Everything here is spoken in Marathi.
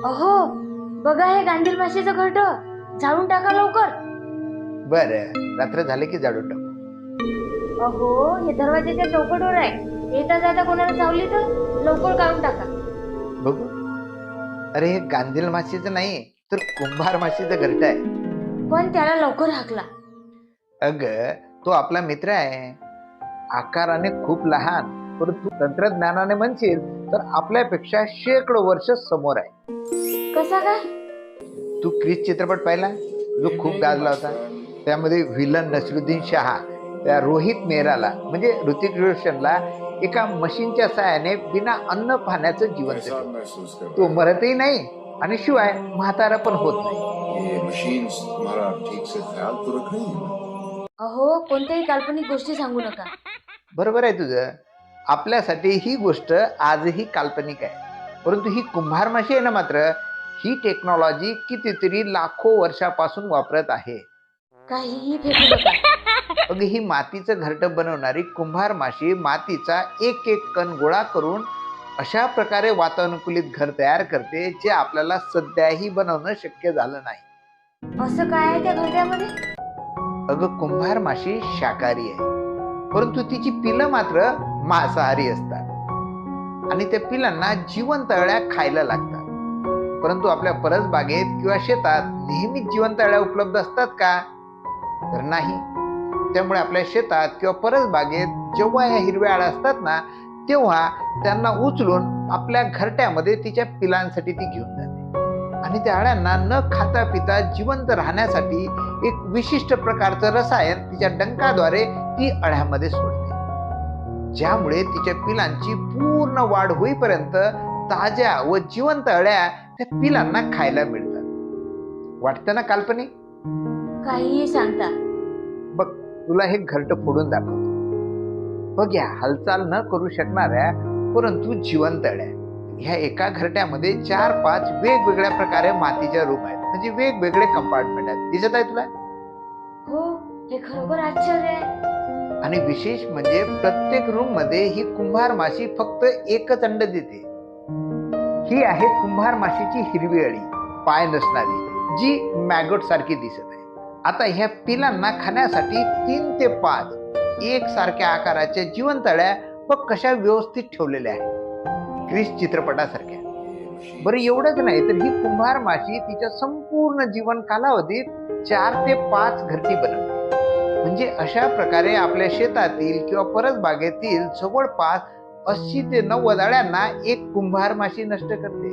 अहो बघा हे गांधील माशीचं घरट, झाडून टाका लवकर. बरं, रात्र झाले की झाडून टाकू. अहो हे दरवाजाच्या चौकटवर आहे, येता जाता कोणाला चावली तर लवकर काढून टाका. बघू. अरे हे गांधील माशीचं नाही तर कुंभार माशीचं घरट आहे. पण त्याला लवकर हाकला. अग, तो आपला मित्र आहे. आकाराने खूप लहान, परंतु तंत्रज्ञानाने म्हणशील तर आपल्यापेक्षा शेकडो वर्ष समोर आहे. कसा काय? तू क्रिस चित्रपट पाहिला जो खूप गाजला होता? त्यामध्ये विलन नसरुद्दीन शाह त्या रोहित मेहराला म्हणजे ऋतिक रोशनला एका मशीनच्या सहाय्याने बिना अन्न पाण्याचं जीवन देतो. तो मरतही नाही आणि शिवाय म्हातारा पण होत नाही. अहो कोणत्याही काल्पनिक गोष्टी सांगू नका. बरोबर आहे तुझं. आपल्यासाठी ही गोष्ट आजही काल्पनिक आहे, परंतु ही कुंभार माशी आहे ना, मात्र ही टेक्नॉलॉजी कितीतरी लाखो वर्षापासून वापरत आहे. काहीही फेकू नका. अग, ही मातीचं घरटं बनवणारी कुंभार माशी मातीचा एक एक कण गोळा करून अशा प्रकारे वातानुकूलित घर तयार करते जे आपल्याला सध्याही बनवणं शक्य झालं नाही. असं काय आहे त्या घरट्यामध्ये? अगं, कुंभार माशी शाकाहारी आहे, परंतु तिची पिलं मात्र मांसाहारी असतात आणि त्या पिलांना जिवंत अळ्या खायला लागतात. परंतु आपल्या परसबागेत किंवा शेतात नेहमीच जिवंत अळ्या उपलब्ध असतात का? तर नाही. त्यामुळे आपल्या शेतात किंवा परसबागेत जेव्हा या हिरव्या अळ्या असतात ना, तेव्हा त्यांना उचलून आपल्या घरट्यामध्ये तिच्या पिलांसाठी ती घेऊन जाते आणि त्या अळ्यांना न खाता पिता जिवंत राहण्यासाठी एक विशिष्ट प्रकारचं रसायन तिच्या डंकाद्वारे ती अळ्यामध्ये सोडते, ज्यामुळे तिच्या पिलांची पूर्ण वाढ होईपर्यंत ताज्या व जिवंत अळ्या त्या पिलांना खायला मिळतात. वाटतं ना काल्पनिक? काहीही सांगता. बघ, तुला हे घरटं फोडून दाखवतो. बघ, या हालचाल न करू शकणाऱ्या परंतु जिवंत अळ्या. ह्या एका घरट्यामध्ये 4-5 वेगवेगळ्या प्रकारे मातीच्या रूम आहेत, म्हणजे वेगवेगळे कंपार्टमेंट आहेत. दिसत आहे तुला? हो, हे खरोखर आश्चर्य आहे. आणि विशेष म्हणजे प्रत्येक रूम मध्ये ही कुंभार माशी फक्त एकच अंड देते. ही आहे कुंभार माशीची हिरवी अळी, पाय नसणारी, जी मॅगोट सारखी दिसत आहे. आता ह्या पिलांना खाण्यासाठी 3 ते 5 एकसारख्या आकाराच्या जिवंत अळ्या बघ कशा व्यवस्थित ठेवलेल्या आहेत, क्रिस चित्रपटासारख्या. बरं, एवढंच नाही तर ही कुंभार माशी तिच्या संपूर्ण जीवन कालावधीत 4 ते 5 घरटी बनवते. म्हणजे अशा प्रकारे आपल्या शेतातील किंवा परसबागेतील जवळपास 80 ते 90 अळ्यांना एक कुंभार माशी नष्ट करते.